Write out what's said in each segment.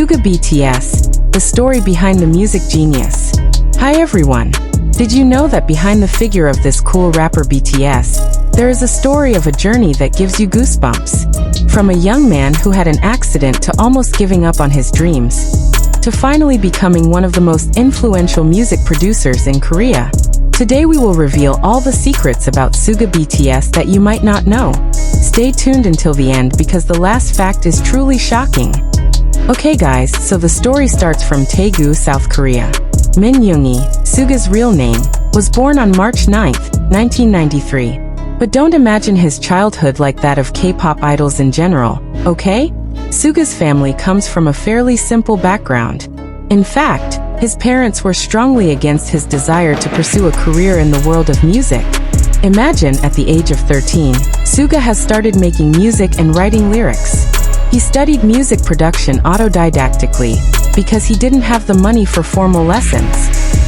SugaBTS, the story behind the music genius. Hi everyone! Did you know that behind the figure of this cool rapper BTS, there is a story of a journey that gives you goosebumps? From a young man who had an accident to almost giving up on his dreams, to finally becoming one of the most influential music producers in Korea. Today we will reveal all the secrets about SugaBTS that you might not know. Stay tuned until the end because the last fact is truly shocking. Okay guys, so the story starts from Daegu, South Korea. MinYoongi, Suga's real name, was born on March 9, 1993. But don't imagine his childhood like that of K-pop idols in general, okay? Suga's family comes from a fairly simple background. In fact, his parents were strongly against his desire to pursue a career in the world of music. Imagine, at the age of 13, Suga has started making music and writing lyrics. He studied music production autodidactically because he didn't have the money for formal lessons.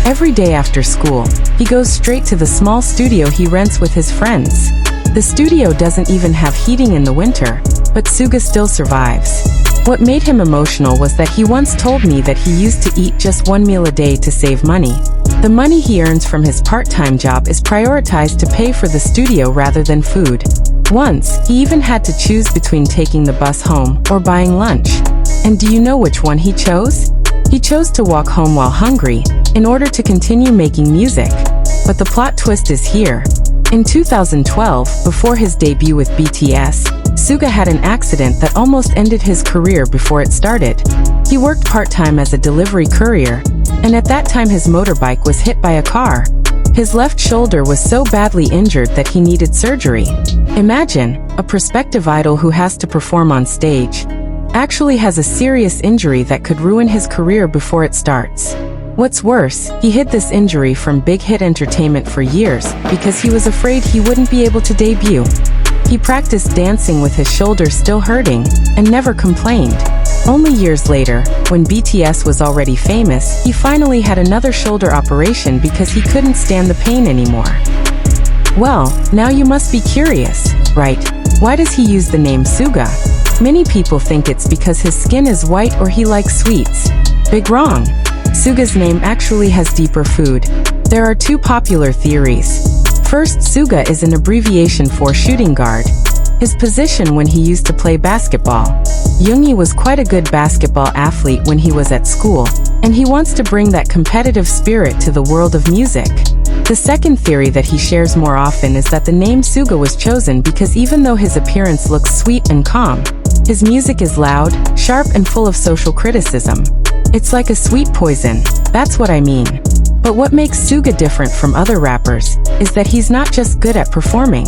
Every day after school, he goes straight to the small studio he rents with his friends. The studio doesn't even have heating in the winter, but Suga still survives. What made him emotional was that he once told me that he used to eat just one meal a day to save money. The money he earns from his part-time job is prioritized to pay for the studio rather than food. Once, he even had to choose between taking the bus home or buying lunch. And do you know which one he chose? He chose to walk home while hungry, in order to continue making music. But the plot twist is here. In 2012, before his debut with BTS, Suga had an accident that almost ended his career before it started. He worked part-time as a delivery courier, and at that time his motorbike was hit by a car. His left shoulder was so badly injured that he needed surgery. Imagine, a prospective idol who has to perform on stage actually has a serious injury that could ruin his career before it starts. What's worse, he hid this injury from Big Hit Entertainment for years because he was afraid he wouldn't be able to debut. He practiced dancing with his shoulder still hurting, and never complained. Only years later, when BTS was already famous, he finally had another shoulder operation because he couldn't stand the pain anymore. Well, now you must be curious, right? Why does he use the name Suga? Many people think it's because his skin is white or he likes sweets. Big wrong. Suga's name actually has deeper food. There are two popular theories. First, Suga is an abbreviation for shooting guard, his position when he used to play basketball. Yoongi was quite a good basketball athlete when he was at school, and he wants to bring that competitive spirit to the world of music. The second theory that he shares more often is that the name Suga was chosen because even though his appearance looks sweet and calm, his music is loud, sharp and full of social criticism. It's like a sweet poison, that's what I mean. But what makes Suga different from other rappers is that he's not just good at performing.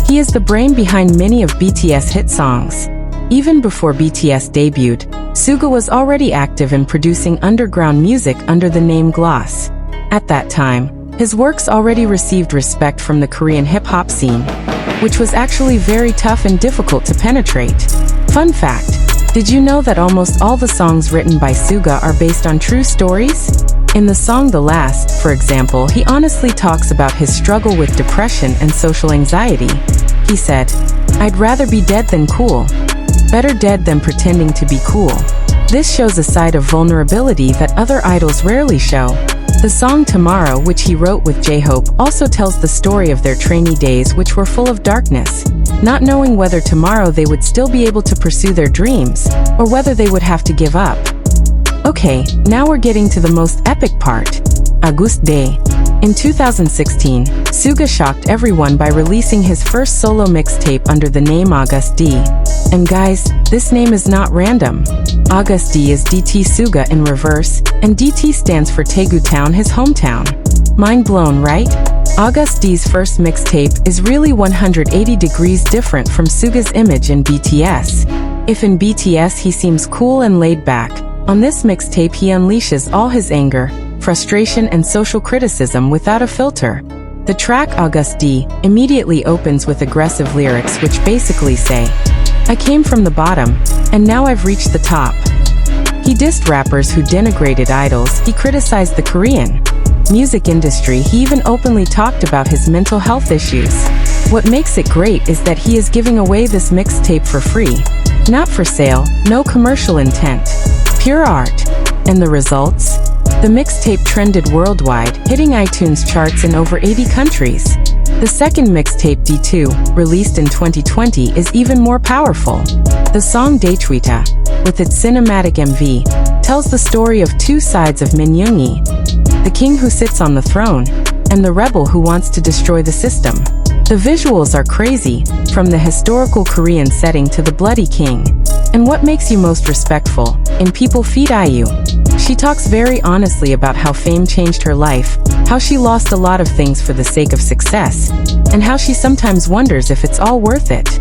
He is the brain behind many of BTS hit songs. Even before BTS debuted, Suga was already active in producing underground music under the name Gloss. At that time, his works already received respect from the Korean hip-hop scene, which was actually very tough and difficult to penetrate. Fun fact, did you know that almost all the songs written by Suga are based on true stories? In the song The Last, for example, he honestly talks about his struggle with depression and social anxiety. He said, "I'd rather be dead than cool. Better dead than pretending to be cool." This shows a side of vulnerability that other idols rarely show. The song Tomorrow, which he wrote with Jhope, also tells the story of their trainee days which were full of darkness, not knowing whether tomorrow they would still be able to pursue their dreams, or whether they would have to give up. Okay, now we're getting to the most epic part. Agust D. In 2016, Suga shocked everyone by releasing his first solo mixtape under the name AgustD. And guys, this name is not random. AgustD is DTSsuga in reverse, and DT stands for Daegu Town, his hometown. Mind blown, right? AgustD's first mixtape is really 180 degrees different from Suga's image in BTS. If in BTS he seems cool and laid back, on this mixtape he unleashes all his anger, frustration and social criticism without a filter. The track AgustD immediately opens with aggressive lyrics which basically say, "I came from the bottom, and now I've reached the top." He dissed rappers who denigrated idols, he criticized the Korean music industry, he even openly talked about his mental health issues. What makes it great is that he is giving away this mixtape for free. Not for sale, no commercial intent. Pure art. And the results? The mixtape trended worldwide, hitting iTunes charts in over 80 countries. The second mixtape D2, released in 2020, is even more powerful. The song Daechwita, with its cinematic MV, tells the story of two sides of MinYoongi, the king who sits on the throne, and the rebel who wants to destroy the system. The visuals are crazy, from the historical Korean setting to the bloody king. And what makes you most respectful? In People Feed IU. She talks very honestly about how fame changed her life, how she lost a lot of things for the sake of success, and how she sometimes wonders if it's all worth it.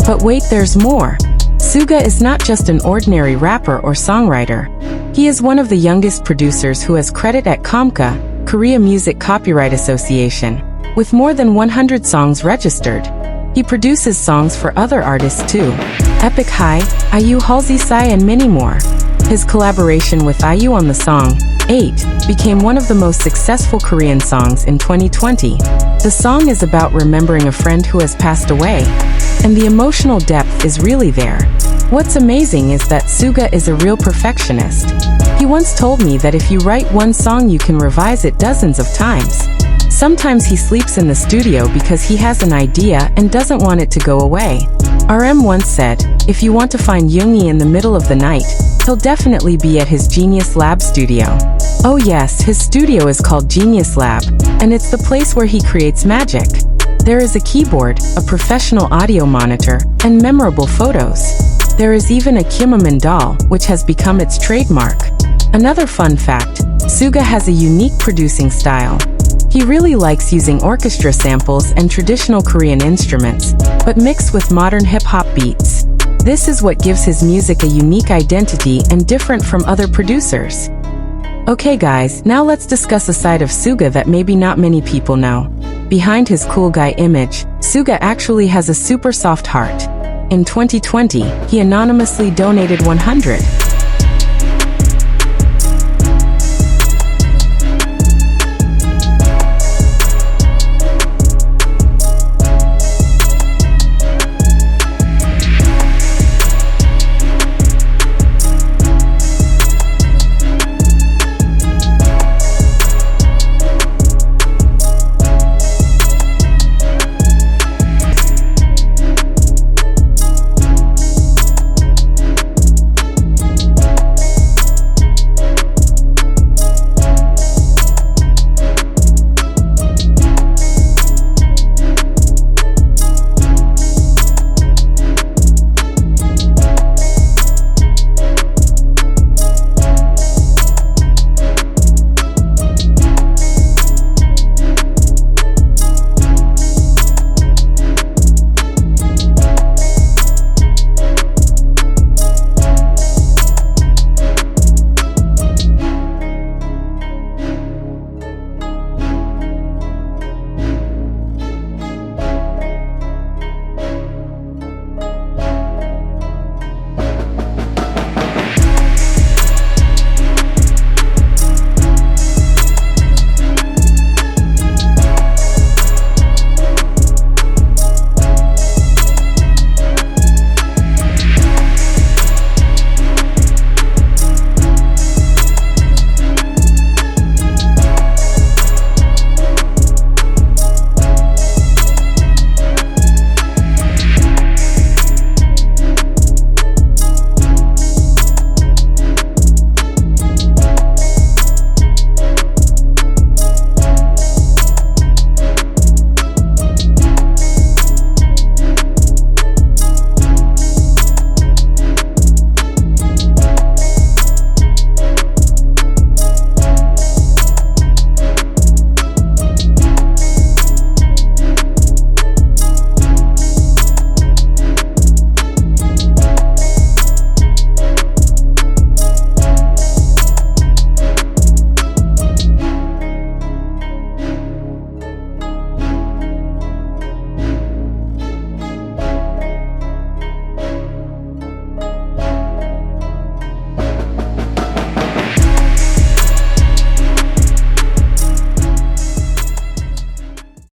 But wait, there's more. Suga is not just an ordinary rapper or songwriter. He is one of the youngest producers who has credit at KOMCA, Korea Music Copyright Association, with more than 100 songs registered. He produces songs for other artists too. Epic High, IU Halsey Psy and many more. His collaboration with IU on the song 8 became one of the most successful Korean songs in 2020. The song is about remembering a friend who has passed away, and the emotional depth is really there. What's amazing is that Suga is a real perfectionist. He once told me that if you write one song you can revise it dozens of times. Sometimes he sleeps in the studio because he has an idea and doesn't want it to go away. RM once said, if you want to find Yoongi in the middle of the night, he'll definitely be at his Genius Lab studio. Oh yes, his studio is called Genius Lab, and it's the place where he creates magic. There is a keyboard, a professional audio monitor, and memorable photos. There is even a Kimmerman doll, which has become its trademark. Another fun fact, Suga has a unique producing style. He really likes using orchestra samples and traditional Korean instruments, but mixed with modern hip-hop beats. This is what gives his music a unique identity and different from other producers. Okay guys, now let's discuss a side of Suga that maybe not many people know. Behind his cool guy image, Suga actually has a super soft heart. In 2020, he anonymously donated 100